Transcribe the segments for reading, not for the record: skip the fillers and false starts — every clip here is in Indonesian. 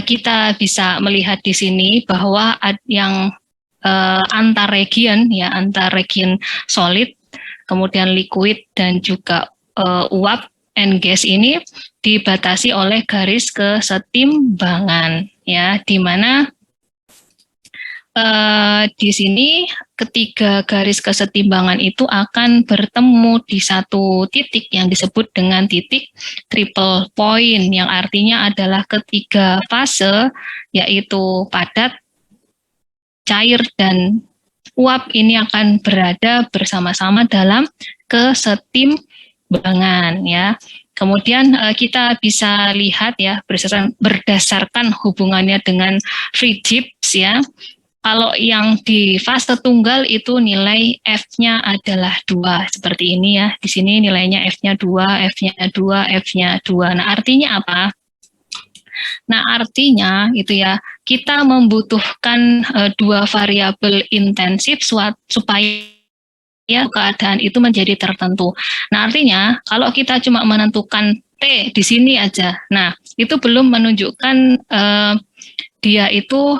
kita bisa melihat di sini bahwa yang antar region ya, antar region solid, kemudian liquid dan juga uap and gas ini dibatasi oleh garis kesetimbangan ya, di mana di sini ketiga garis kesetimbangan itu akan bertemu di satu titik yang disebut dengan titik triple point, yang artinya adalah ketiga fase, yaitu padat, cair, dan uap ini akan berada bersama-sama dalam kesetimbangan ya. Kemudian kita bisa lihat ya, berdasarkan hubungannya dengan Friedgiebs ya. Kalau yang di fase tunggal itu nilai F-nya adalah 2, seperti ini ya. Di sini nilainya F-nya 2, F-nya 2, F-nya 2. Nah, artinya apa? Nah, artinya itu ya, kita membutuhkan dua variabel intensif supaya keadaan itu menjadi tertentu. Nah, artinya kalau kita cuma menentukan T di sini aja, nah, itu belum menunjukkan dia itu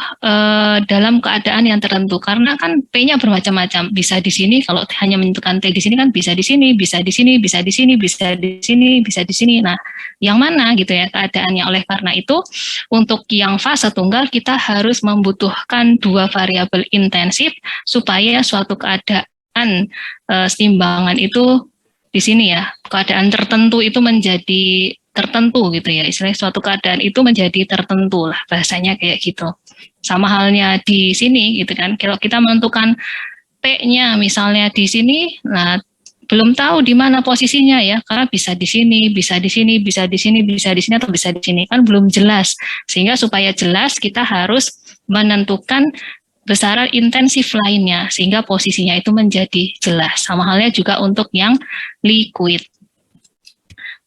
dalam keadaan yang tertentu, karena kan P-nya bermacam-macam, bisa di sini. Kalau hanya menentukan T di sini kan bisa di sini, bisa di sini, bisa di sini, bisa di sini, bisa di sini. Nah, yang mana gitu ya keadaannya. Oleh karena itu, untuk yang fase tunggal kita harus membutuhkan dua variabel intensif supaya suatu keadaan setimbangan itu di sini ya, keadaan tertentu itu menjadi tertentu gitu ya, istilahnya suatu keadaan itu menjadi tertentu lah, bahasanya kayak gitu. Sama halnya di sini gitu kan, kalau kita menentukan P-nya misalnya di sini, nah belum tahu di mana posisinya ya, karena bisa di sini, bisa di sini, bisa di sini, bisa di sini, atau bisa di sini, kan belum jelas. Sehingga supaya jelas kita harus menentukan besaran intensif lainnya, sehingga posisinya itu menjadi jelas. Sama halnya juga untuk yang liquid.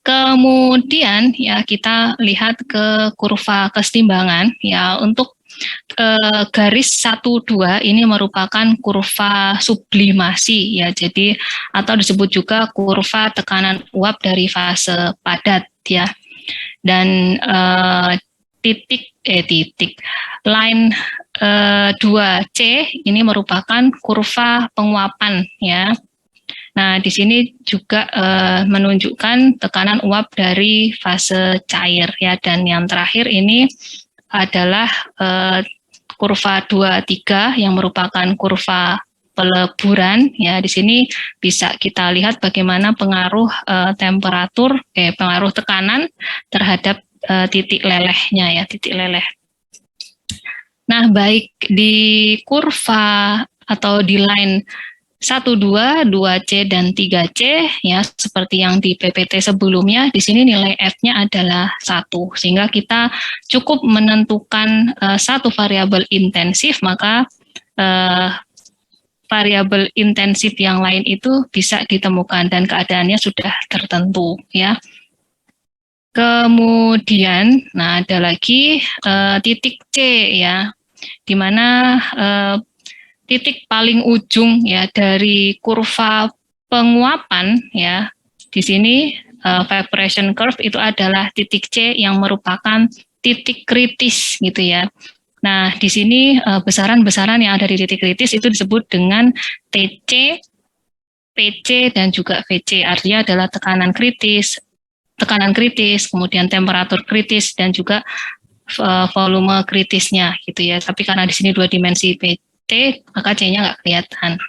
Kemudian ya kita lihat ke kurva kesetimbangan ya, untuk garis 1-2 ini merupakan kurva sublimasi ya, jadi atau disebut juga kurva tekanan uap dari fase padat ya. Dan line 2C ini merupakan kurva penguapan ya. Nah, di sini juga menunjukkan tekanan uap dari fase cair ya, dan yang terakhir ini adalah kurva 2-3 yang merupakan kurva peleburan ya. Di sini bisa kita lihat bagaimana pengaruh pengaruh tekanan terhadap titik lelehnya ya, titik leleh. Nah, baik di kurva atau di line 1, 2, 2C, dan 3C ya, seperti yang di PPT sebelumnya, di sini nilai F-nya adalah 1, sehingga kita cukup menentukan satu variabel intensif, maka variabel intensif yang lain itu bisa ditemukan dan keadaannya sudah tertentu ya. Kemudian, nah ada lagi titik C ya, di mana titik paling ujung ya dari kurva penguapan ya, di sini vibration curve itu adalah titik C yang merupakan titik kritis gitu ya. Nah, di sini besaran-besaran yang ada di titik kritis itu disebut dengan TC, PC, dan juga VC, artinya adalah tekanan kritis, kemudian temperatur kritis, dan juga volume kritisnya gitu ya. Tapi karena di sini dua dimensi T, maka C-nya nggak kelihatan.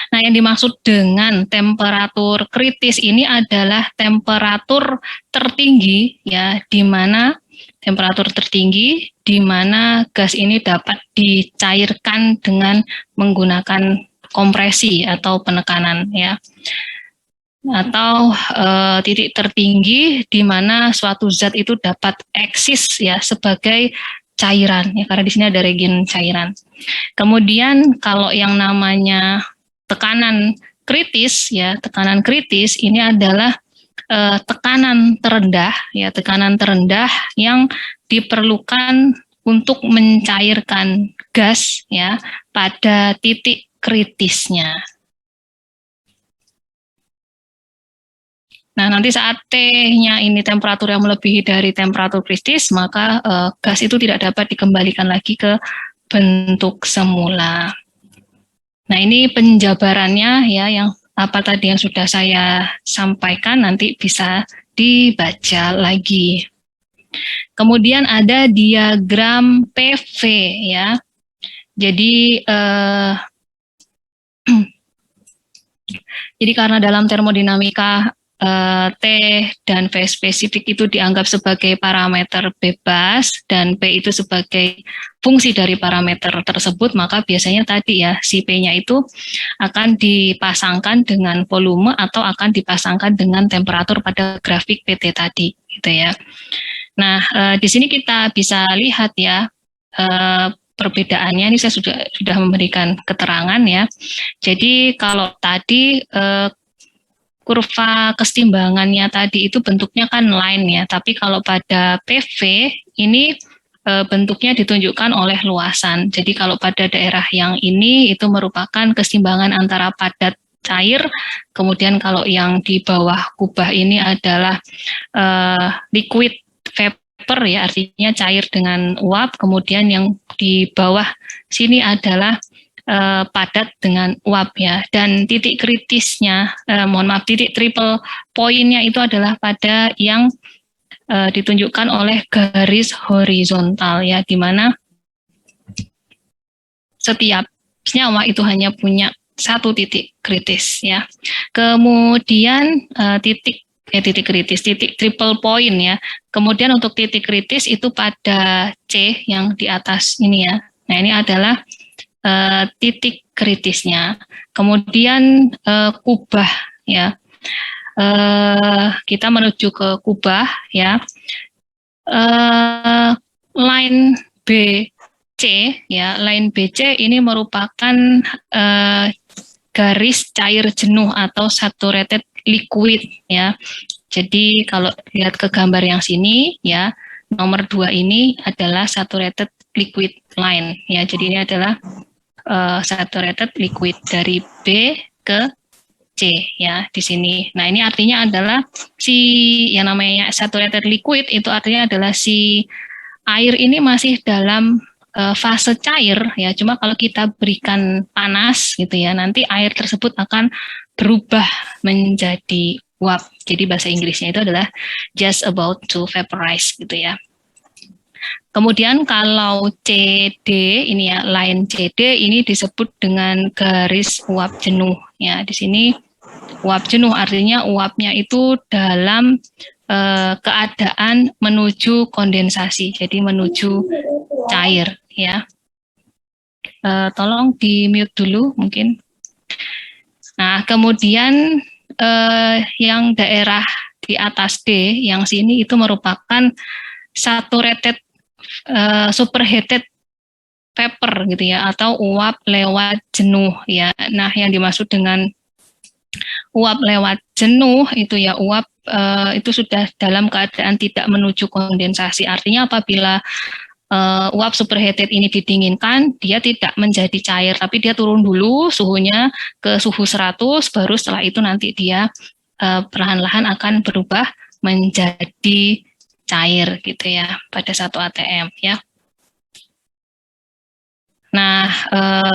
Nah, yang dimaksud dengan temperatur kritis ini adalah temperatur tertinggi ya, di mana temperatur tertinggi di mana gas ini dapat dicairkan dengan menggunakan kompresi atau penekanan ya. Atau titik tertinggi di mana suatu zat itu dapat eksis ya sebagai cairan ya, karena di sini ada region cairan. Kemudian kalau yang namanya tekanan kritis ya, tekanan kritis ini adalah tekanan terendah ya, tekanan terendah yang diperlukan untuk mencairkan gas ya pada titik kritisnya. Nah, nanti saat T-nya ini temperatur yang melebihi dari temperatur kritis, maka gas itu tidak dapat dikembalikan lagi ke bentuk semula. Nah, ini penjabarannya ya, yang apa tadi yang sudah saya sampaikan nanti bisa dibaca lagi. Kemudian ada diagram PV ya. Jadi jadi karena dalam termodinamika T dan V spesifik itu dianggap sebagai parameter bebas dan P itu sebagai fungsi dari parameter tersebut, maka biasanya tadi ya si P-nya itu akan dipasangkan dengan volume atau akan dipasangkan dengan temperatur pada grafik PT tadi gitu ya. Nah, di sini kita bisa lihat ya perbedaannya. Ini saya sudah memberikan keterangan ya. Jadi kalau tadi kurva kesetimbangannya tadi itu bentuknya kan line ya, tapi kalau pada PV ini bentuknya ditunjukkan oleh luasan. Jadi kalau pada daerah yang ini itu merupakan kesetimbangan antara padat cair, kemudian kalau yang di bawah kubah ini adalah liquid vapor ya, artinya cair dengan uap, kemudian yang di bawah sini adalah padat dengan uap ya, dan titik kritisnya, titik triple poinnya itu adalah pada yang ditunjukkan oleh garis horizontal ya, di mana setiap senyawa itu hanya punya satu titik kritis ya. Kemudian titik kritis, titik triple point ya. Kemudian untuk titik kritis itu pada C yang di atas ini ya. Nah, ini adalah titik kritisnya. Kemudian kubah ya. Kita menuju ke kubah ya. Line BC ya, line BC ini merupakan garis cair jenuh atau saturated liquid ya. Jadi kalau lihat ke gambar yang sini ya, nomor 2 ini adalah saturated liquid line ya. Jadi ini adalah saturated liquid dari B ke C ya di sini. Nah, ini artinya adalah si yang namanya saturated liquid itu artinya adalah si air ini masih dalam fase cair ya. Cuma kalau kita berikan panas gitu ya, nanti air tersebut akan berubah menjadi uap. Jadi bahasa Inggrisnya itu adalah just about to vaporize gitu ya. Kemudian kalau CD ini ya, line CD ini disebut dengan garis uap jenuh ya. Di sini uap jenuh artinya uapnya itu dalam keadaan menuju kondensasi, jadi menuju cair ya. Tolong di mute dulu mungkin. Nah, kemudian yang daerah di atas D yang sini itu merupakan saturated superheated vapor gitu ya, atau uap lewat jenuh ya. Nah, yang dimaksud dengan uap lewat jenuh itu ya, uap itu sudah dalam keadaan tidak menuju kondensasi. Artinya apabila uap superheated ini didinginkan, dia tidak menjadi cair, tapi dia turun dulu suhunya ke suhu 100, baru setelah itu nanti dia perlahan-lahan akan berubah menjadi cair gitu ya pada 1 atm ya. Nah,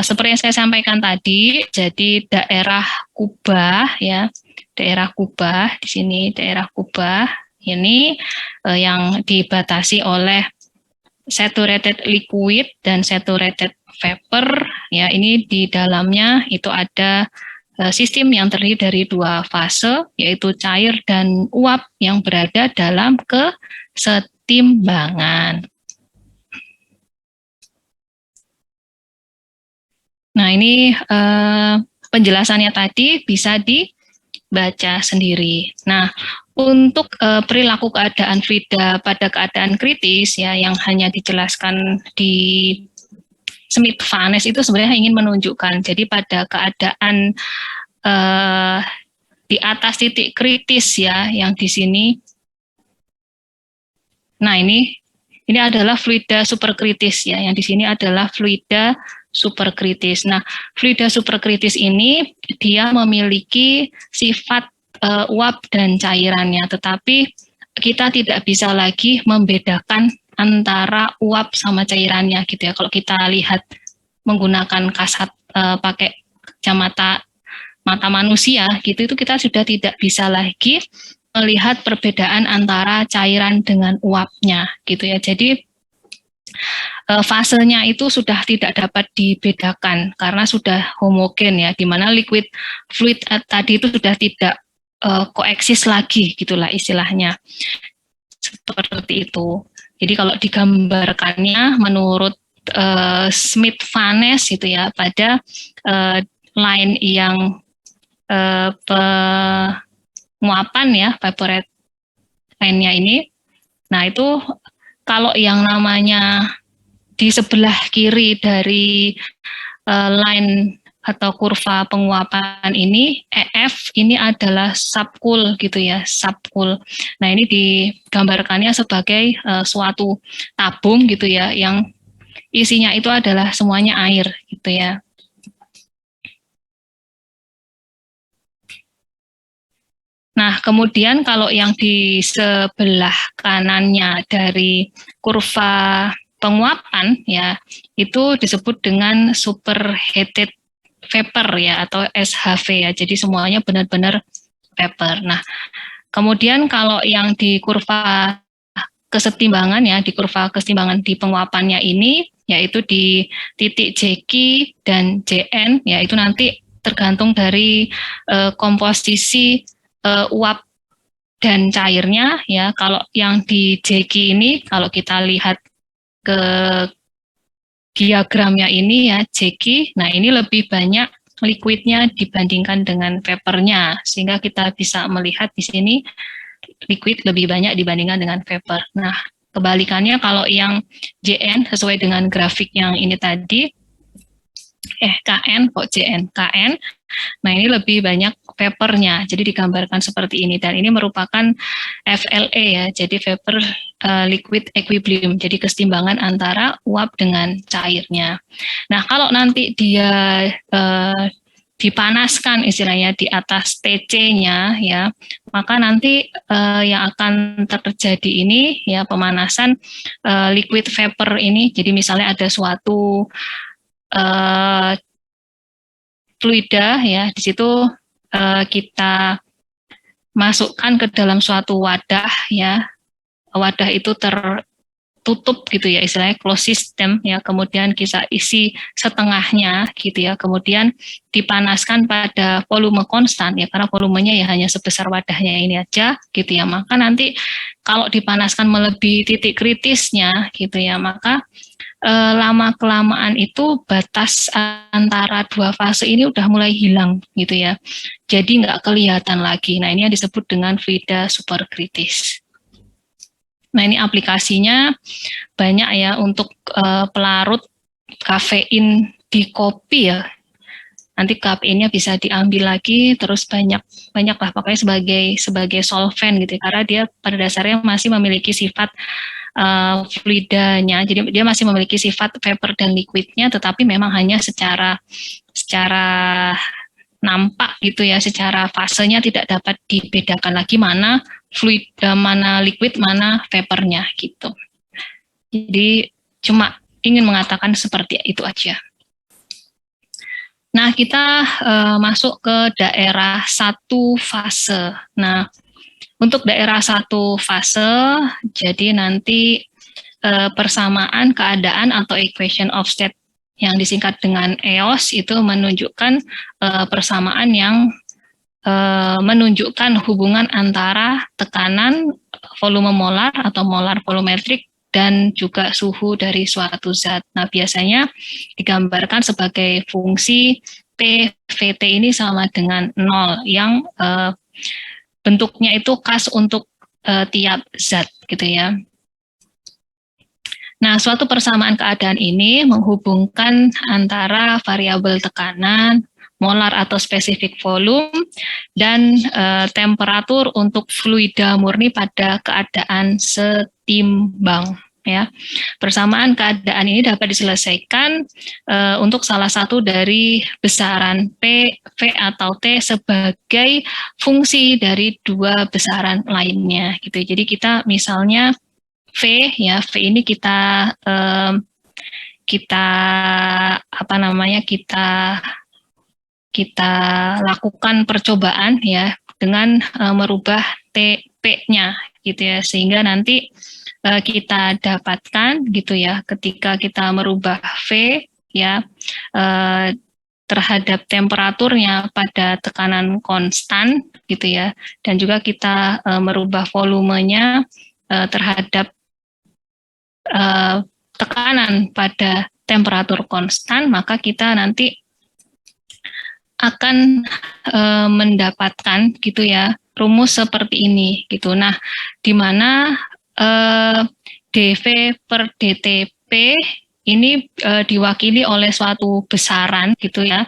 seperti yang saya sampaikan tadi, jadi daerah kubah ya, daerah kubah di sini, daerah kubah ini yang dibatasi oleh saturated liquid dan saturated vapor ya. Ini di dalamnya itu ada sistem yang terdiri dari 2 fase, yaitu cair dan uap yang berada dalam kesetimbangan. Nah, ini penjelasannya tadi bisa dibaca sendiri. Nah, untuk perilaku keadaan Frida pada keadaan kritis ya, yang hanya dijelaskan di Smith-Vanes itu sebenarnya ingin menunjukkan, jadi pada keadaan di atas titik kritis ya, yang di sini. Nah, ini adalah fluida superkritis ya, yang di sini adalah fluida superkritis. Nah, fluida superkritis ini dia memiliki sifat uap dan cairannya, tetapi kita tidak bisa lagi membedakan antara uap sama cairannya gitu ya. Kalau kita lihat menggunakan kasat pakai kacamata mata manusia gitu, itu kita sudah tidak bisa lagi melihat perbedaan antara cairan dengan uapnya gitu ya. Jadi fasenya itu sudah tidak dapat dibedakan karena sudah homogen ya, di mana liquid fluid tadi itu sudah tidak koeksis lagi gitulah istilahnya, seperti itu. Jadi kalau digambarkannya menurut Smith-Vanes itu ya, pada line yang penguapan ya, evaporate line-nya ini, nah itu kalau yang namanya di sebelah kiri dari line atau kurva penguapan ini, EF ini adalah subcool gitu ya, subcool. Nah ini digambarkannya sebagai suatu tabung gitu ya, yang isinya itu adalah semuanya air gitu ya. Nah, kemudian kalau yang di sebelah kanannya dari kurva penguapan ya, itu disebut dengan superheated vapor ya, atau SHV ya. Jadi semuanya benar-benar vapor. Nah, kemudian kalau yang di kurva kesetimbangan ya, di kurva kesetimbangan di penguapannya ini, yaitu di titik JQ dan JN, ya itu nanti tergantung dari komposisi uap dan cairnya ya. Kalau yang di JQ ini, kalau kita lihat ke diagramnya ini ya, JQ, nah ini lebih banyak liquidnya dibandingkan dengan vapornya, sehingga kita bisa melihat di sini liquid lebih banyak dibandingkan dengan vapor. Nah, kebalikannya kalau yang JN sesuai dengan grafik yang ini tadi, KN kok JN, KN, nah ini lebih banyak vapornya, jadi digambarkan seperti ini, dan ini merupakan FLE ya, jadi vapor liquid equilibrium, jadi kesetimbangan antara uap dengan cairnya. Nah, kalau nanti dia dipanaskan istilahnya di atas TC-nya ya, maka nanti yang akan terjadi ini ya, pemanasan liquid vapor ini. Jadi misalnya ada suatu fluida ya, di situ kita masukkan ke dalam suatu wadah ya, wadah itu tertutup gitu ya, istilahnya closed system ya, kemudian kita isi setengahnya gitu ya, kemudian dipanaskan pada volume konstan ya, karena volumenya ya hanya sebesar wadahnya ini aja gitu ya, maka nanti kalau dipanaskan melebihi titik kritisnya gitu ya, maka lama-kelamaan itu batas antara dua fase ini udah mulai hilang gitu ya, jadi nggak kelihatan lagi. Nah ini yang disebut dengan fluida superkritis. Nah ini aplikasinya banyak ya, untuk pelarut kafein di kopi ya. Nanti kafeinnya bisa diambil lagi, terus banyak lah pokoknya sebagai solvent gitu, karena dia pada dasarnya masih memiliki sifat fluidanya, jadi dia masih memiliki sifat vapor dan liquidnya, tetapi memang hanya secara nampak gitu ya, secara fasenya tidak dapat dibedakan lagi mana fluid, mana liquid, mana vapornya gitu. Jadi cuma ingin mengatakan seperti itu aja. Nah, kita masuk ke daerah satu fase. Nah, untuk daerah satu fase, jadi nanti persamaan keadaan atau equation of state yang disingkat dengan EOS itu menunjukkan persamaan yang menunjukkan hubungan antara tekanan volume molar atau molar volumetrik dan juga suhu dari suatu zat. Nah, biasanya digambarkan sebagai fungsi PVT ini sama dengan 0, yang bentuknya itu khas untuk tiap zat gitu ya. Nah, suatu persamaan keadaan ini menghubungkan antara variabel tekanan, molar atau spesifik volume, dan temperatur untuk fluida murni pada keadaan setimbang ya. Persamaan keadaan ini dapat diselesaikan untuk salah satu dari besaran P, V atau T sebagai fungsi dari dua besaran lainnya gitu. Jadi kita misalnya V ya, V ini kita lakukan percobaan ya dengan merubah P-nya gitu ya, sehingga nanti kita dapatkan gitu ya ketika kita merubah V ya terhadap temperaturnya pada tekanan konstan gitu ya, dan juga kita merubah volumenya terhadap tekanan pada temperatur konstan, maka kita nanti akan mendapatkan gitu ya rumus seperti ini gitu. Nah, di mana dV per dTp ini diwakili oleh suatu besaran gitu ya,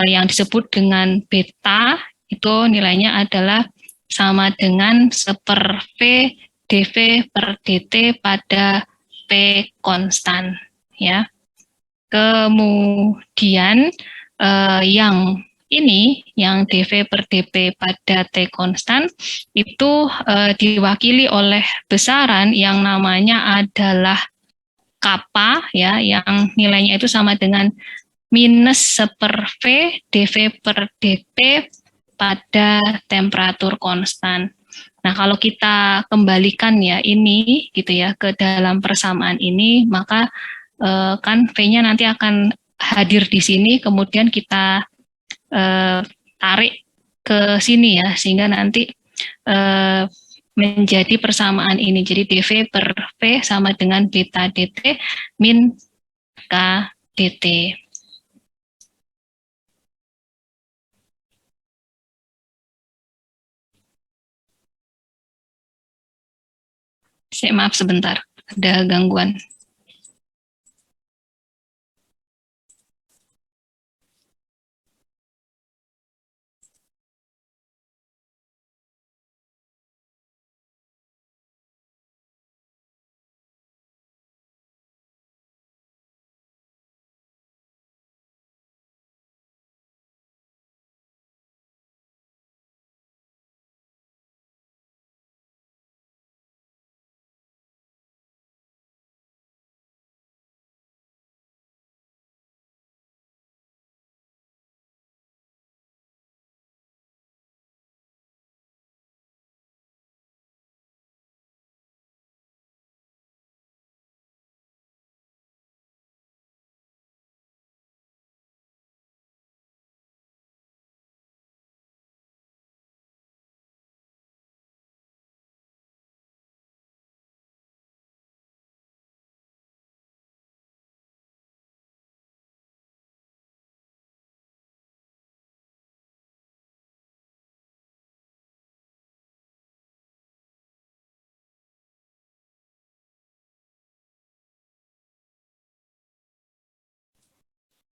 yang disebut dengan beta, itu nilainya adalah sama dengan 1/V dV per dt pada P konstan ya. Kemudian yang ini, yang dV per dP pada T konstan, itu diwakili oleh besaran yang namanya adalah kappa, ya, yang nilainya itu sama dengan minus 1/V dV per dT pada temperatur konstan. Nah, kalau kita kembalikan ya ini gitu ya ke dalam persamaan ini, maka kan V-nya nanti akan hadir di sini, kemudian kita tarik ke sini ya, sehingga nanti menjadi persamaan ini. Jadi dV per V sama dengan beta dt min K dt. Maaf sebentar, ada gangguan.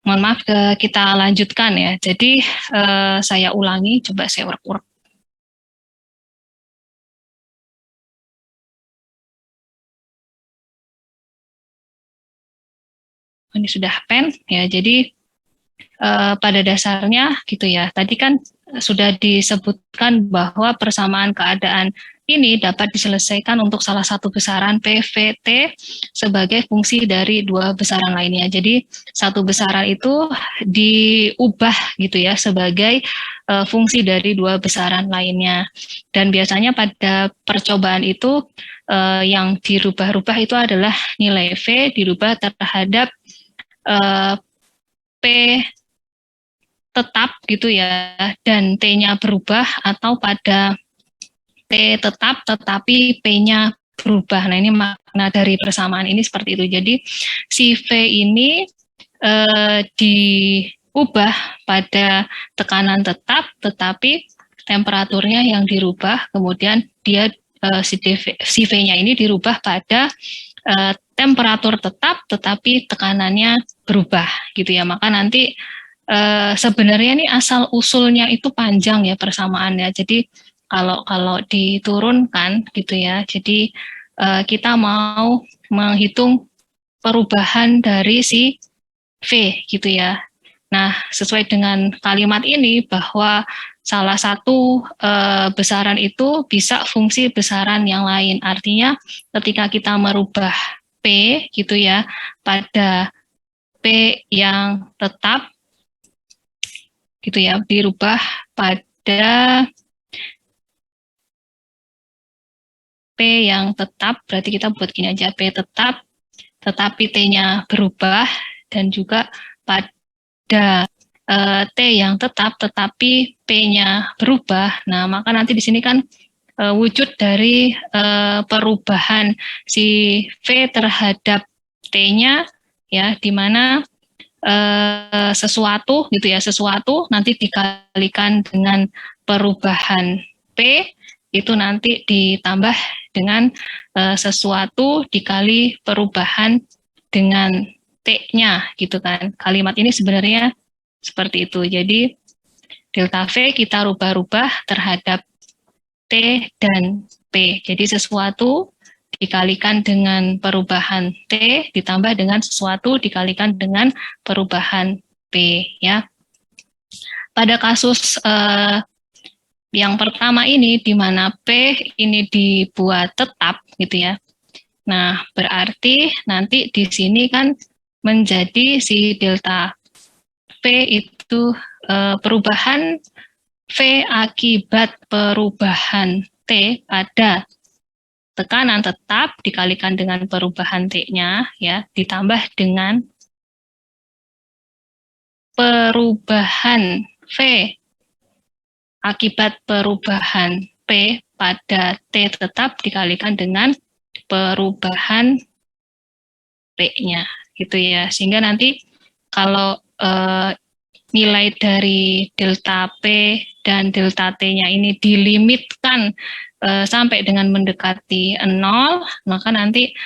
Mohon maaf, kita lanjutkan ya. Jadi saya ulangi, coba saya work. Ini sudah pen ya. Jadi pada dasarnya gitu ya. Tadi kan sudah disebutkan bahwa persamaan keadaan ini dapat diselesaikan untuk salah satu besaran PVT sebagai fungsi dari dua besaran lainnya. Jadi satu besaran itu diubah gitu ya sebagai fungsi dari dua besaran lainnya. Dan biasanya pada percobaan itu yang dirubah-rubah itu adalah nilai V dirubah terhadap P tetap gitu ya, dan T-nya berubah, atau pada T tetap tetapi P-nya berubah. Nah, ini makna dari persamaan ini seperti itu. Jadi si V ini diubah pada tekanan tetap tetapi temperaturnya yang dirubah, kemudian dia si V-nya ini dirubah pada temperatur tetap tetapi tekanannya berubah gitu ya. Maka nanti sebenarnya ini asal usulnya itu panjang ya persamaannya. Jadi kalau diturunkan gitu ya, jadi kita mau menghitung perubahan dari si V gitu ya. Nah, sesuai dengan kalimat ini bahwa salah satu besaran itu bisa fungsi besaran yang lain. Artinya ketika kita merubah P gitu ya pada P yang tetap gitu ya, dirubah pada P yang tetap, berarti kita buat gini aja, P tetap, tetapi T-nya berubah, dan juga pada T yang tetap, tetapi P-nya berubah. Nah, maka nanti di sini kan wujud dari perubahan si V terhadap T-nya, ya, di mana sesuatu gitu ya, sesuatu nanti dikalikan dengan perubahan P, itu nanti ditambah dengan sesuatu dikali perubahan dengan T-nya gitu kan. Kalimat ini sebenarnya seperti itu. Jadi delta V kita rubah-rubah terhadap T dan P. Jadi sesuatu dikalikan dengan perubahan T ditambah dengan sesuatu dikalikan dengan perubahan P ya. Pada kasus yang pertama ini di mana P ini dibuat tetap gitu ya. Nah, berarti nanti di sini kan menjadi si delta P itu perubahan V akibat perubahan T pada tekanan tetap dikalikan dengan perubahan T-nya ya, ditambah dengan perubahan V akibat perubahan P pada T tetap dikalikan dengan perubahan P-nya gitu ya. Sehingga nanti kalau nilai dari delta P dan delta T-nya ini dilimitkan sampai dengan mendekati 0, maka nanti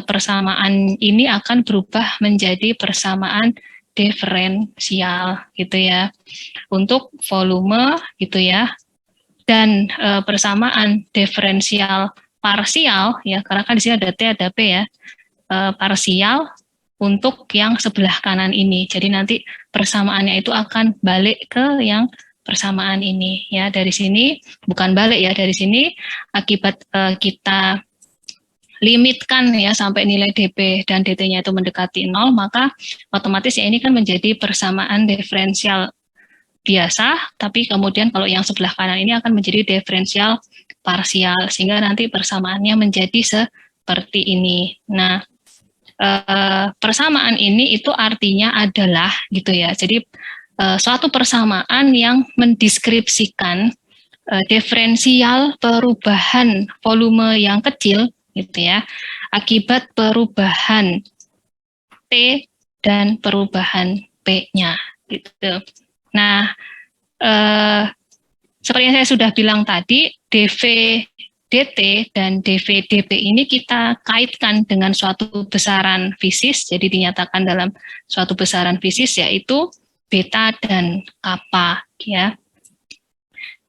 persamaan ini akan berubah menjadi persamaan diferensial gitu ya. Untuk volume gitu ya. Dan persamaan diferensial parsial ya, karena kan di sini ada T ada P ya. Parsial untuk yang sebelah kanan ini. Jadi nanti persamaannya itu akan balik ke yang persamaan ini ya. Dari sini bukan balik ya, dari sini akibat kita limitkan ya sampai nilai dP dan dt-nya itu mendekati 0, maka otomatis ya ini kan menjadi persamaan diferensial biasa, tapi kemudian kalau yang sebelah kanan ini akan menjadi diferensial parsial, sehingga nanti persamaannya menjadi seperti ini. Nah, persamaan ini itu artinya adalah gitu ya. Jadi suatu persamaan yang mendeskripsikan diferensial perubahan volume yang kecil gitu ya akibat perubahan T dan perubahan P-nya gitu. Nah, seperti yang saya sudah bilang tadi, dV dt dan dV dP ini kita kaitkan dengan suatu besaran fisis, jadi dinyatakan dalam suatu besaran fisis yaitu beta dan kappa ya.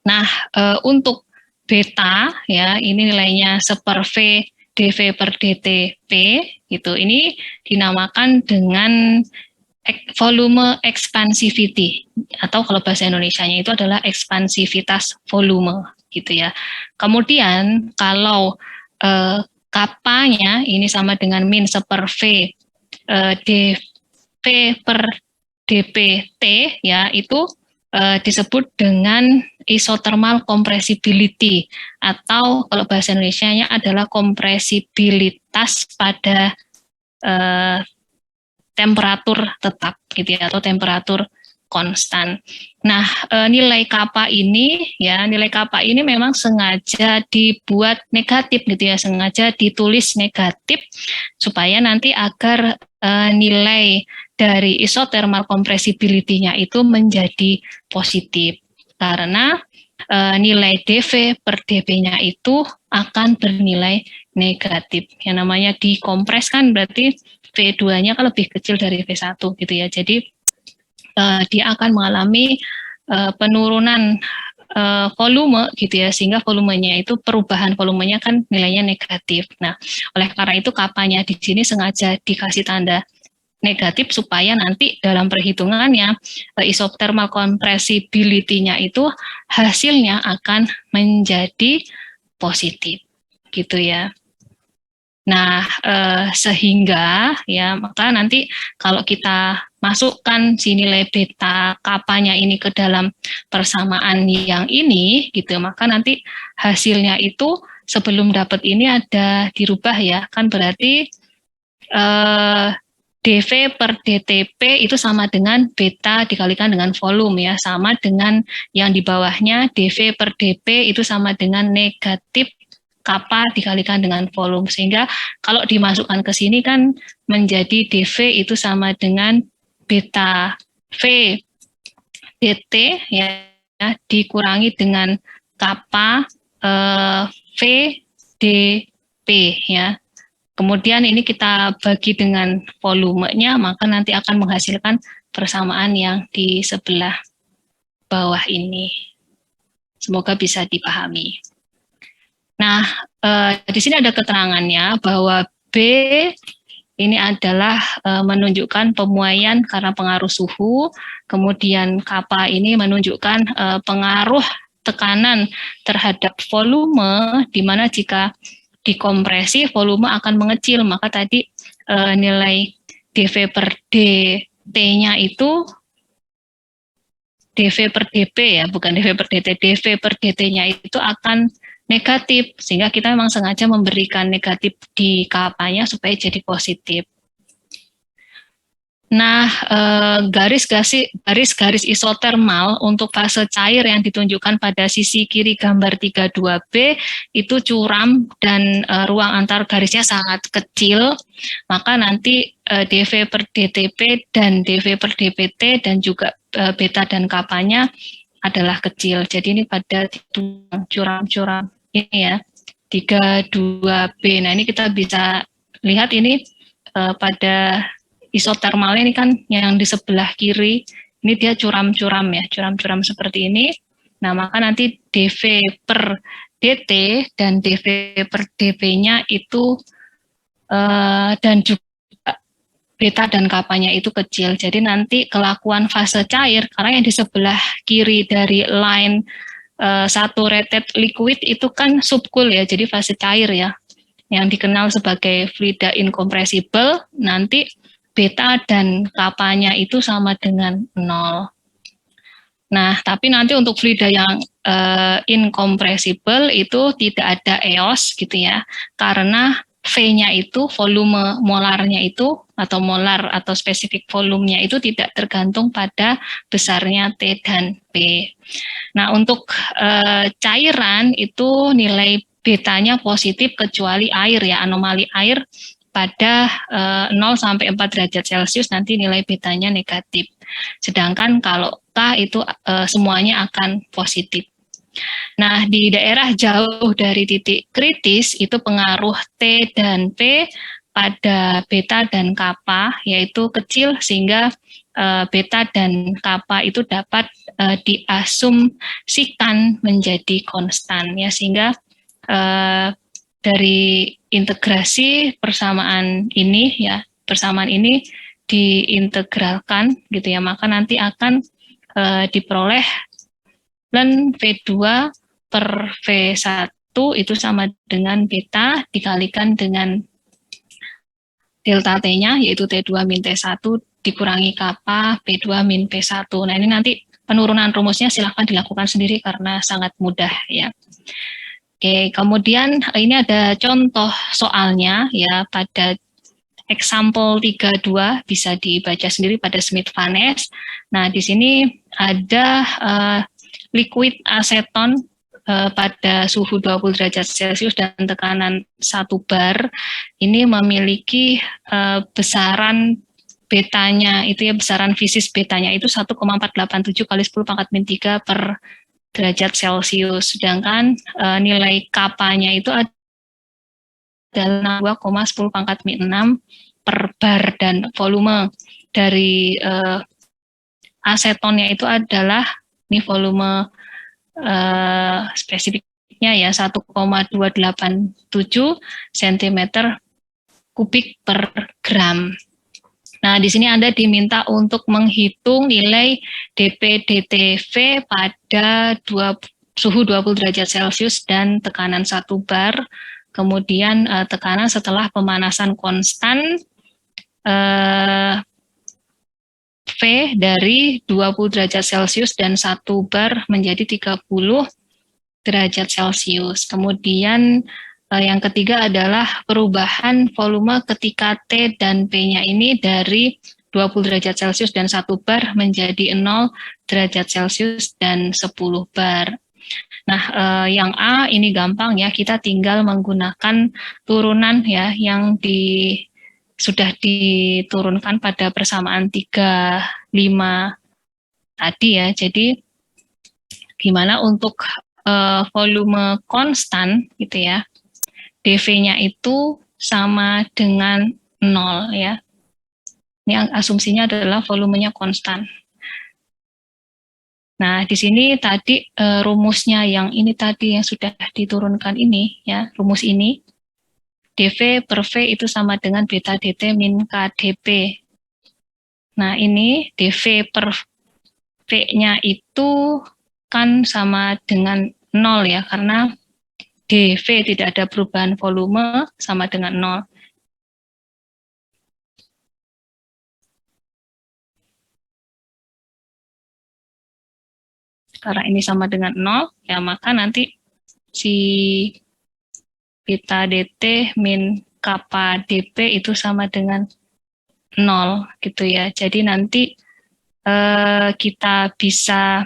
Nah, untuk beta ya ini nilainya 1/V dV per dt P gitu. Ini dinamakan dengan volume expansivity, atau kalau bahasa Indonesianya itu adalah ekspansivitas volume gitu ya. Kemudian kalau kapanya ini sama dengan min 1/V dV per dPt ya, itu disebut dengan isothermal compressibility, atau kalau bahasa Indonesianya adalah kompresibilitas pada temperatur tetap gitu ya, atau temperatur konstan. Nah, nilai kappa ini ya, nilai kappa ini memang sengaja dibuat negatif gitu ya, sengaja ditulis negatif supaya nanti agar nilai dari isothermal compressibility-nya itu menjadi positif. Karena nilai dV per dP-nya itu akan bernilai negatif. Yang namanya dikompres kan berarti V2-nya kan lebih kecil dari V1 gitu ya. Jadi dia akan mengalami penurunan volume gitu ya, sehingga volumenya itu perubahan volumenya kan nilainya negatif. Nah, oleh karena itu kapanya di sini sengaja dikasih tanda negatif supaya nanti dalam perhitungannya isothermal compressibility-nya itu hasilnya akan menjadi positif gitu ya. Nah, sehingga ya maka nanti kalau kita masukkan si nilai beta kapanya ini ke dalam persamaan yang ini gitu, maka nanti hasilnya itu sebelum dapat ini ada dirubah ya, kan berarti dV per dTp itu sama dengan beta dikalikan dengan volume ya, sama dengan yang di bawahnya dV per dP itu sama dengan negatif kappa dikalikan dengan volume, sehingga kalau dimasukkan ke sini kan menjadi dV itu sama dengan beta V dt ya, dikurangi dengan kappa V dP ya. Kemudian ini kita bagi dengan volumenya, maka nanti akan menghasilkan persamaan yang di sebelah bawah ini. Semoga bisa dipahami. Nah, di sini ada keterangannya bahwa B ini adalah menunjukkan pemuaian karena pengaruh suhu, kemudian kappa ini menunjukkan pengaruh tekanan terhadap volume, di mana jika dikompresi volume akan mengecil, maka tadi nilai dV per dt-nya itu dV per dP ya, bukan dV per dt, dV per dt-nya itu akan negatif, sehingga kita memang sengaja memberikan negatif di kapanya supaya jadi positif. Nah, garis-garis isotermal untuk fase cair yang ditunjukkan pada sisi kiri gambar 32B itu curam dan ruang antar garisnya sangat kecil, maka nanti dV per dTp dan dV per dPt dan juga beta dan kapanya adalah kecil. Jadi ini pada curam-curam ini ya, 32B. Nah, ini kita bisa lihat ini pada isotermal ini kan yang di sebelah kiri, ini dia curam-curam ya, curam-curam seperti ini. Nah, maka nanti dV per dt dan dV per dP-nya itu dan juga beta dan kapanya itu kecil. Jadi nanti kelakuan fase cair, karena yang di sebelah kiri dari line saturated liquid itu kan subcool ya, jadi fase cair ya, yang dikenal sebagai fluida incompressible, nanti beta dan kapanya itu sama dengan 0. Nah, tapi nanti untuk fluida yang incompressible itu tidak ada EOS gitu ya, karena V-nya itu, volume molarnya itu, atau molar atau spesifik volumenya itu tidak tergantung pada besarnya T dan P. Nah, untuk cairan itu nilai betanya positif kecuali air ya, anomali air pada 0 sampai 4 derajat Celcius nanti nilai betanya negatif. Sedangkan kalau K itu semuanya akan positif. Nah, di daerah jauh dari titik kritis itu pengaruh T dan P pada beta dan kappa yaitu kecil, sehingga beta dan kappa itu dapat diasumsikan menjadi konstan ya, sehingga dari integrasi persamaan ini ya, persamaan ini diintegralkan gitu ya, maka nanti akan diperoleh ln V2 per V1 itu sama dengan beta dikalikan dengan delta T-nya yaitu T2 min T1 dikurangi kappa P2 min P1. Nah, ini nanti penurunan rumusnya silahkan dilakukan sendiri karena sangat mudah ya. Oke, kemudian ini ada contoh soalnya ya pada example 32, bisa dibaca sendiri pada Smith-Van Ness. Nah, di sini ada liquid aseton pada suhu 20 derajat Celcius dan tekanan 1 bar. Ini memiliki besaran betanya itu ya, besaran fisis betanya itu 1,487 kali 10 pangkat min 3 per derajat Celcius, sedangkan nilai kapanya itu adalah 2,10 pangkat min 6 per bar, dan volume dari asetonnya itu adalah ini volume spesifiknya ya 1,287 cm kubik per gram. Nah, di sini Anda diminta untuk menghitung nilai dP/dTV pada suhu 20 derajat Celcius dan tekanan 1 bar. Kemudian tekanan setelah pemanasan konstan V dari 20 derajat Celcius dan 1 bar menjadi 30 derajat Celcius. Kemudian yang ketiga adalah perubahan volume ketika T dan P-nya ini dari 20 derajat Celcius dan 1 bar menjadi 0 derajat Celcius dan 10 bar. Nah, yang A ini gampang ya, kita tinggal menggunakan turunan ya yang sudah diturunkan pada persamaan 3, 5 tadi ya. Jadi gimana untuk volume konstan gitu ya. dV-nya itu sama dengan 0 ya. Ini asumsinya adalah volumenya konstan. Nah, di sini tadi rumusnya yang ini tadi yang sudah diturunkan ini ya, rumus ini dV per V itu sama dengan beta dt min KdP. Nah, ini dV per V-nya itu kan sama dengan 0 ya, karena dV tidak ada perubahan volume sama dengan 0. Karena ini sama dengan 0, ya maka nanti si beta dt min kappa dp itu sama dengan 0 gitu ya. Jadi nanti kita bisa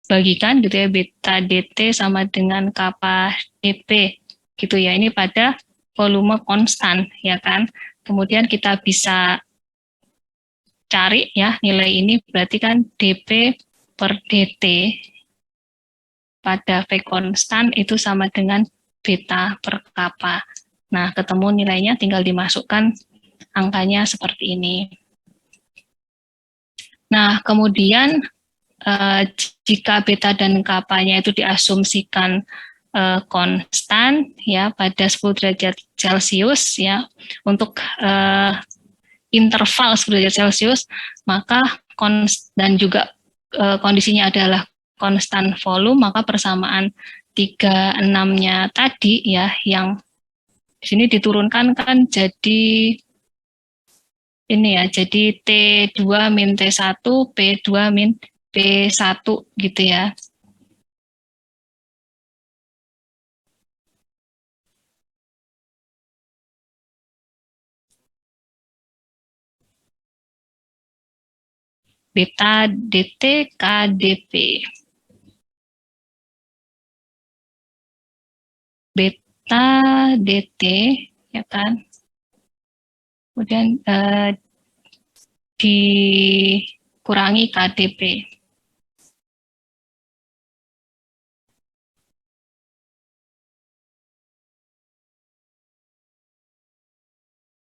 bagikan gitu ya, beta dt sama dengan kappa dp gitu ya, ini pada volume konstan ya kan. Kemudian kita bisa cari ya nilai ini, berarti kan dp per dt pada V konstan itu sama dengan beta per kappa. Nah, ketemu nilainya tinggal dimasukkan angkanya seperti ini. Nah, kemudian jika beta dan kapanya itu diasumsikan konstan ya pada 10 derajat Celcius ya, untuk interval 10 derajat Celcius, maka dan juga kondisinya adalah konstan volume, maka persamaan 36-nya tadi ya yang di sini diturunkan kan jadi ini ya, jadi T2 min T1, P2 min P1 gitu ya. Beta dt KdP. Beta dt ya kan. Kemudian dikurangi KdP.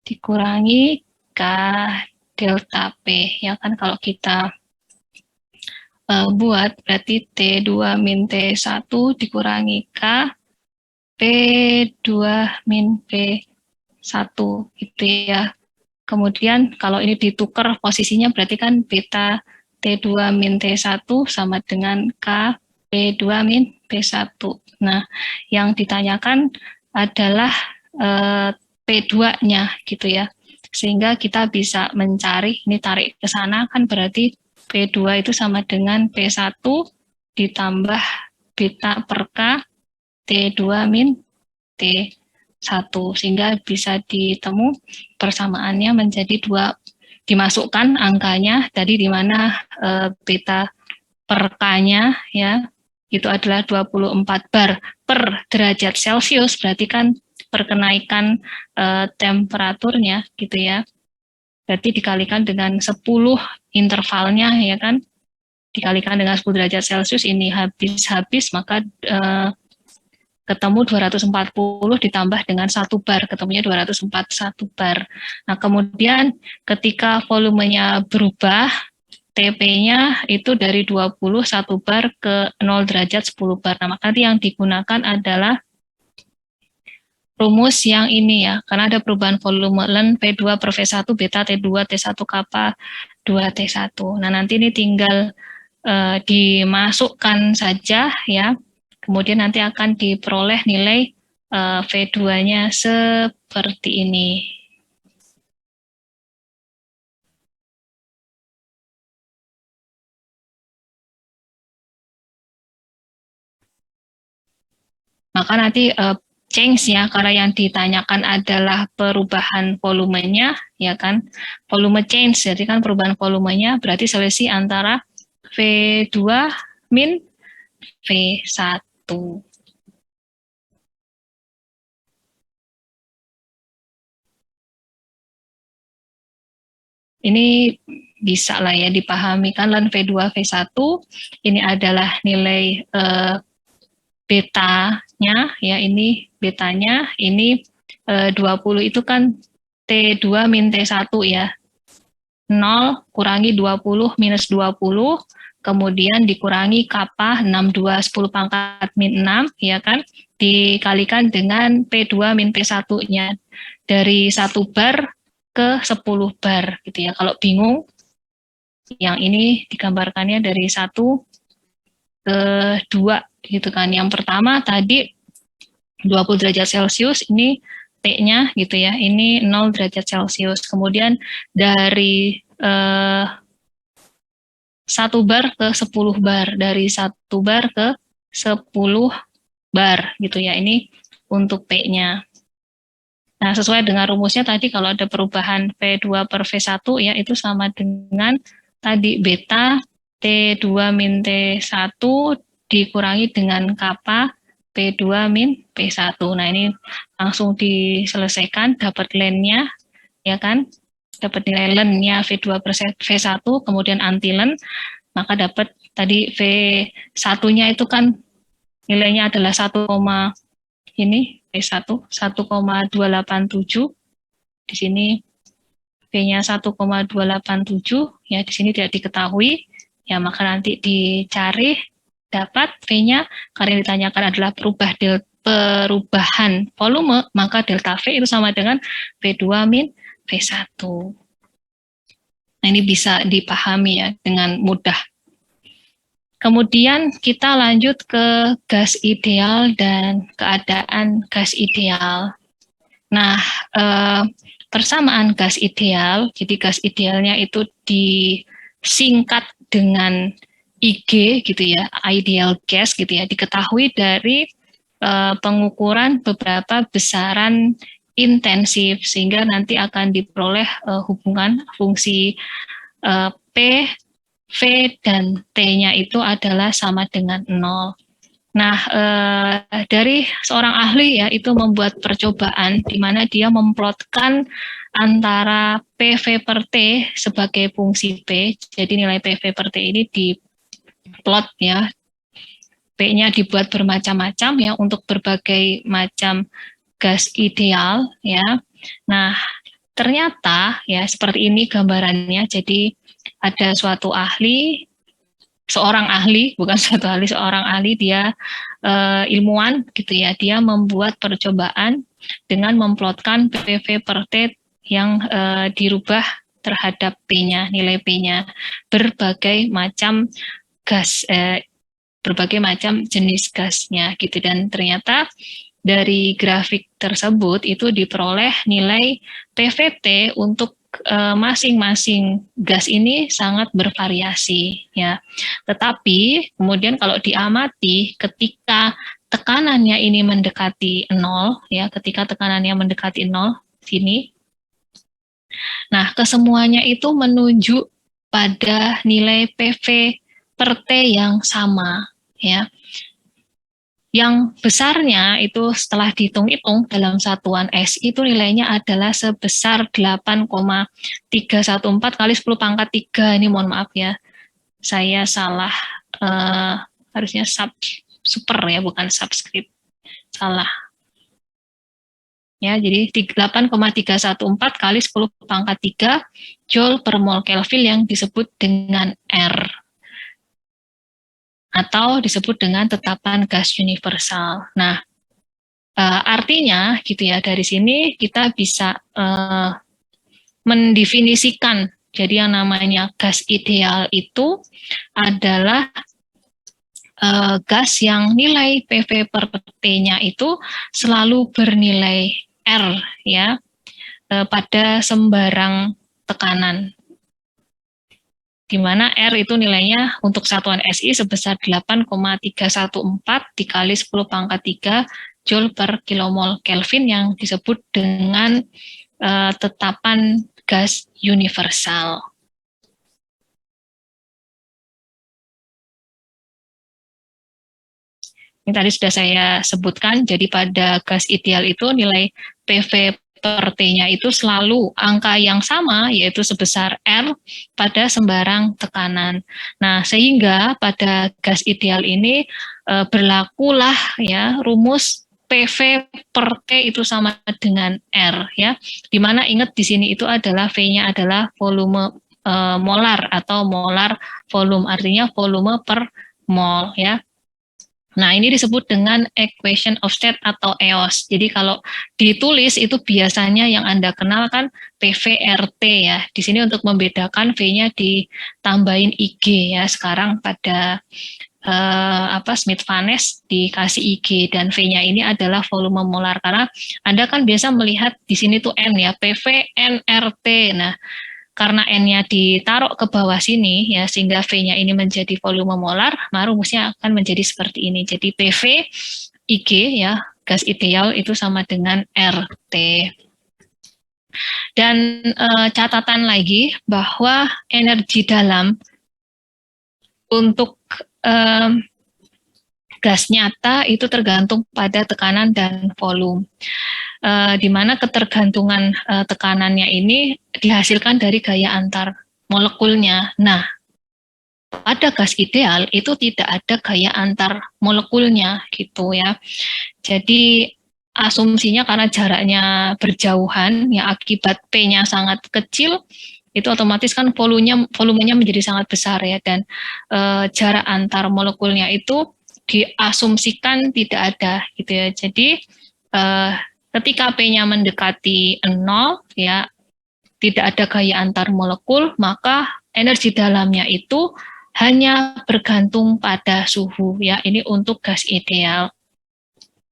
Dikurangi K delta P ya kan, kalau kita buat berarti T2 min T1 dikurangi K P2 min P1 gitu ya. Kemudian kalau ini ditukar posisinya berarti kan beta T2 min T1 sama dengan K P2 min P1. Nah, yang ditanyakan adalah P2-nya gitu ya. Sehingga kita bisa mencari, ini tarik ke sana kan berarti P2 itu sama dengan P1 ditambah beta per K T2 min T1, sehingga bisa ditemu persamaannya menjadi 2, dimasukkan angkanya tadi di mana beta per K-nya ya itu adalah 24 bar per derajat Celcius, berarti kan perkenaikan temperaturnya gitu ya. Berarti dikalikan dengan 10 intervalnya ya kan. Dikalikan dengan 10 derajat Celcius ini habis, maka ketemu 240 ditambah dengan 1 bar, ketemunya 241 bar. Nah, kemudian ketika volumenya berubah, TP-nya itu dari 20 1 bar ke 0 derajat 10 bar. Nah, maka nanti yang digunakan adalah rumus yang ini ya, karena ada perubahan volume ln P2 per V1 beta T2 T1 kappa 2 T1. Nah, nanti ini tinggal dimasukkan saja ya. Kemudian nanti akan diperoleh nilai V2-nya seperti ini. Maka nanti change ya, karena yang ditanyakan adalah perubahan volumenya, ya kan, volume change, jadi kan perubahan volumenya berarti selisih antara V2 min V1. Ini bisa lah ya dipahami kan, ln V2 V1 ini adalah nilai betanya ya, ini betanya, ini 20 itu kan T2 min T1 ya, 0 kurangi 20 minus 20, kemudian dikurangi kappa 62 10 pangkat min 6 ya kan, dikalikan dengan P2 min P1-nya dari 1 bar ke 10 bar gitu ya. Kalau bingung, yang ini digambarkannya dari 1 ke 2 gitu kan. Yang pertama tadi 20 derajat Celcius, ini T-nya gitu ya, ini 0 derajat Celcius. Kemudian dari 1 bar ke 10 bar, dari 1 bar ke 10 bar gitu ya, ini untuk P-nya. Nah, sesuai dengan rumusnya tadi, kalau ada perubahan V2 per V1 ya, itu sama dengan tadi beta T2 min T1 dikurangi dengan kappa P2 min P1. Nah, ini langsung diselesaikan, dapat ln-nya, ya kan? Dapat nilai ln-nya V2 per V1, kemudian anti-ln, maka dapat tadi V1-nya itu kan nilainya adalah 1, ini V1 1,287. Di sini V-nya 1,287 ya, di sini tidak diketahui. Ya, maka nanti dicari dapat V-nya, karena yang ditanyakan adalah perubahan volume, maka delta V itu sama dengan V2 min V1. Nah, ini bisa dipahami ya dengan mudah. Kemudian kita lanjut ke gas ideal dan keadaan gas ideal. Nah, persamaan gas ideal, jadi gas idealnya itu disingkat dengan IG gitu ya, ideal gas gitu ya, diketahui dari pengukuran beberapa besaran intensif, sehingga nanti akan diperoleh hubungan fungsi P, V, dan T-nya itu adalah sama dengan 0. Nah, dari seorang ahli ya, itu membuat percobaan di mana dia memplotkan antara PV per T sebagai fungsi P. Jadi nilai PV per T ini diplot ya. P-nya dibuat bermacam-macam ya untuk berbagai macam gas ideal ya. Nah, ternyata ya seperti ini gambarannya. Jadi ada suatu ahli, seorang ahli, bukan suatu ahli, seorang ahli, dia ilmuwan gitu ya, dia membuat percobaan dengan memplotkan PV per T yang dirubah terhadap P-nya, nilai P-nya, berbagai macam gas, berbagai macam jenis gasnya gitu, dan ternyata dari grafik tersebut itu diperoleh nilai PVT untuk masing-masing gas ini sangat bervariasi ya. Tetapi kemudian kalau diamati ketika tekanannya ini mendekati 0 ya, ketika tekanannya mendekati 0 sini. Nah, kesemuanya itu menunjuk pada nilai PV per T yang sama ya. Yang besarnya itu setelah dihitung-hitung dalam satuan S itu nilainya adalah sebesar 8,314 kali 10 pangkat 3. Ini mohon maaf ya, saya salah, harusnya super ya, bukan subscript, salah. Ya, jadi 8,314 kali 10 pangkat 3 Joule per mol Kelvin yang disebut dengan R atau disebut dengan tetapan gas universal. Nah, artinya gitu ya, dari sini kita bisa mendefinisikan, jadi yang namanya gas ideal itu adalah gas yang nilai PV per T-nya itu selalu bernilai R ya pada sembarang tekanan, di mana R itu nilainya untuk satuan SI sebesar 8,314 dikali 10 pangkat 3 Joule per kilomol Kelvin yang disebut dengan tetapan gas universal. Ini tadi sudah saya sebutkan, jadi pada gas ideal itu nilai PV per T-nya itu selalu angka yang sama, yaitu sebesar R pada sembarang tekanan. Nah, sehingga pada gas ideal ini berlakulah ya rumus PV per T itu sama dengan R ya. Dimana ingat di sini itu adalah V-nya adalah volume molar atau molar volume, artinya volume per mol ya. Nah, ini disebut dengan equation of state atau EOS. Jadi kalau ditulis itu biasanya yang Anda kenal kan PVRT ya. Di sini untuk membedakan V-nya ditambahin IG ya. Sekarang pada Smith-Vaness dikasih IG dan V-nya ini adalah volume molar, karena Anda kan biasa melihat di sini tuh N ya, PV NRT. Nah, karena N-nya ditaruh ke bawah sini ya, sehingga V-nya ini menjadi volume molar, maka rumusnya akan menjadi seperti ini. Jadi PV IG ya, gas ideal itu sama dengan RT. Dan catatan lagi bahwa energi dalam untuk gas nyata itu tergantung pada tekanan dan volume. Di mana ketergantungan tekanannya ini dihasilkan dari gaya antar molekulnya. Nah, pada gas ideal itu tidak ada gaya antar molekulnya gitu ya. Jadi asumsinya karena jaraknya berjauhan ya, akibat P-nya sangat kecil, itu otomatis kan volumenya menjadi sangat besar ya, dan jarak antar molekulnya itu diasumsikan tidak ada gitu ya. Jadi ketika P-nya mendekati 0 ya, tidak ada gaya antar molekul, maka energi dalamnya itu hanya bergantung pada suhu ya. Ini untuk gas ideal.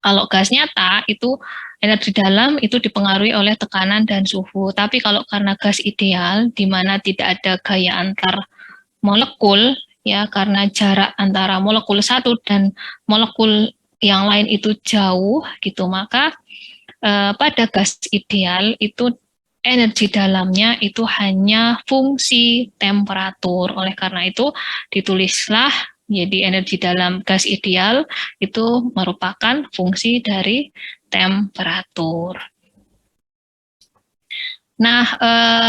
Kalau gas nyata itu energi dalam itu dipengaruhi oleh tekanan dan suhu. Tapi kalau karena gas ideal di mana tidak ada gaya antar molekul ya, karena jarak antara molekul satu dan molekul yang lain itu jauh gitu, maka pada gas ideal itu energi dalamnya itu hanya fungsi temperatur. Oleh karena itu ditulislah jadi energi dalam gas ideal itu merupakan fungsi dari temperatur. Nah,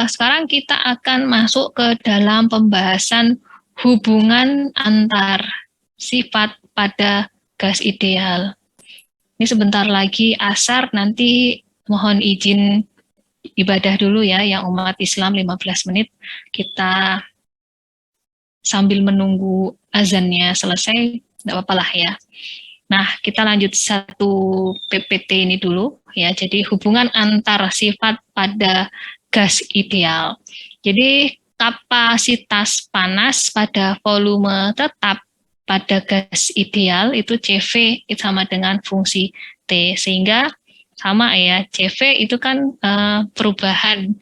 sekarang kita akan masuk ke dalam pembahasan hubungan antar sifat pada gas ideal. Ini sebentar lagi asar, nanti mohon izin ibadah dulu ya, yang umat Islam 15 menit. Kita sambil menunggu azannya selesai, tidak apa-apa lah ya. Nah, kita lanjut satu PPT ini dulu ya. Jadi hubungan antar sifat pada gas ideal. Jadi kapasitas panas pada volume tetap pada gas ideal itu CV itu sama dengan fungsi T, sehingga sama ya, CV itu kan perubahan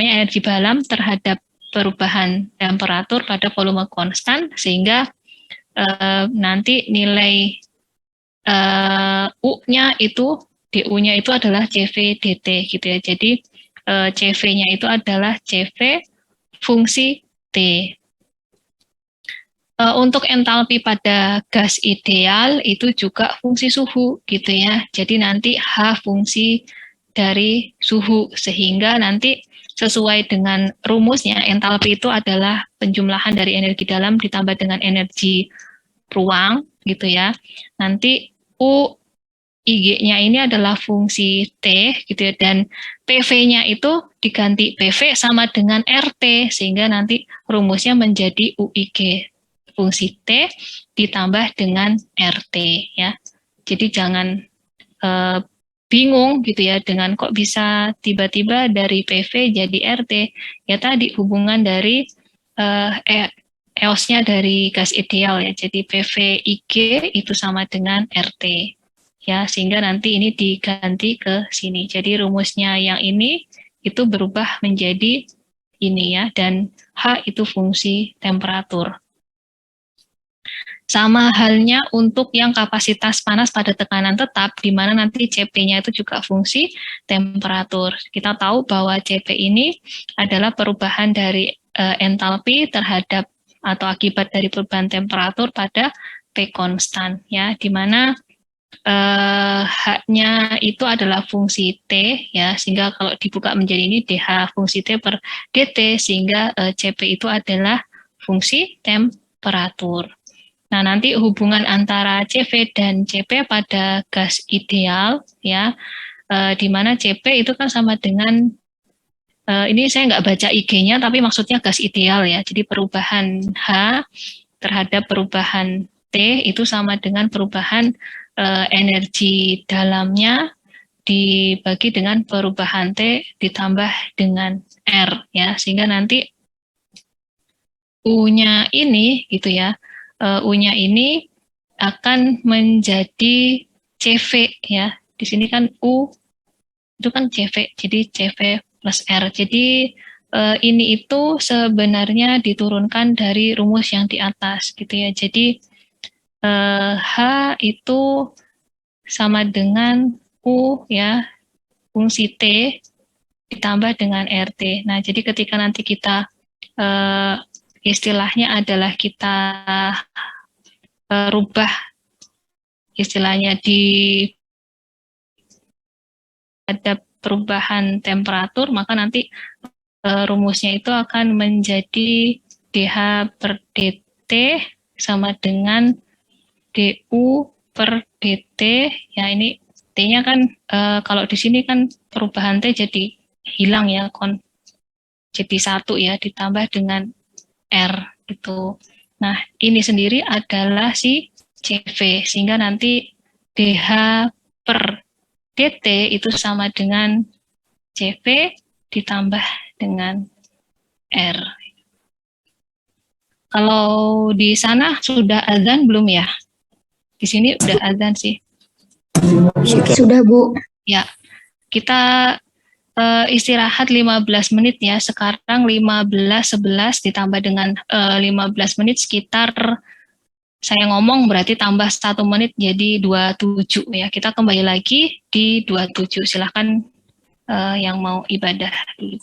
energi dalam terhadap perubahan temperatur pada volume konstan, sehingga nanti nilai U-nya itu, DU-nya itu adalah CV dt gitu ya. Jadi CV-nya itu adalah CV fungsi T. Untuk entalpi pada gas ideal itu juga fungsi suhu gitu ya. Jadi nanti H fungsi dari suhu, sehingga nanti sesuai dengan rumusnya entalpi itu adalah penjumlahan dari energi dalam ditambah dengan energi ruang gitu ya. Nanti U IG-nya ini adalah fungsi T gitu ya, dan PV-nya itu diganti PV sama dengan RT, sehingga nanti rumusnya menjadi UIG fungsi T ditambah dengan RT ya. Jadi jangan bingung gitu ya dengan kok bisa tiba-tiba dari PV jadi RT. Ya tadi hubungan dari EOS-nya dari gas ideal ya. Jadi PV IG itu sama dengan RT. Ya, sehingga nanti ini diganti ke sini. Jadi rumusnya yang ini itu berubah menjadi ini ya, dan H itu fungsi temperatur. Sama halnya untuk yang kapasitas panas pada tekanan tetap, di mana nanti CP-nya itu juga fungsi temperatur. Kita tahu bahwa CP ini adalah perubahan dari entalpi terhadap atau akibat dari perubahan temperatur pada P konstan, ya, di mana H-nya itu adalah fungsi T ya, sehingga kalau dibuka menjadi ini DH fungsi T per DT, sehingga CP itu adalah fungsi temperatur. Nah, nanti hubungan antara CV dan CP pada gas ideal ya, di mana CP itu kan sama dengan ini saya nggak baca IG-nya, tapi maksudnya gas ideal ya. Jadi perubahan H terhadap perubahan T itu sama dengan perubahan energi dalamnya dibagi dengan perubahan T ditambah dengan R ya, sehingga nanti U-nya ini gitu ya, U-nya ini akan menjadi CV ya. Di sini kan U itu kan CV, jadi CV plus R. Jadi ini itu sebenarnya diturunkan dari rumus yang di atas gitu ya. Jadi H itu sama dengan U ya, fungsi T ditambah dengan RT. Nah, jadi ketika nanti kita istilahnya adalah kita rubah istilahnya di ada perubahan temperatur, maka nanti rumusnya itu akan menjadi DH per DT sama dengan DU per DT. Ya, ini T-nya kan kalau di sini kan perubahan T jadi hilang ya, jadi 1 ya, ditambah dengan R gitu. Nah, ini sendiri adalah si CV, sehingga nanti DH per DT itu sama dengan CV ditambah dengan R. Kalau di sana sudah azan belum ya? Di sini udah azan sih. Sudah, Bu. Ya, kita istirahat 15 menit ya. Sekarang 15.11 ditambah dengan 15 menit, sekitar saya ngomong berarti tambah 1 menit jadi 27 ya. Kita kembali lagi di 27. Silahkan yang mau ibadah dulu.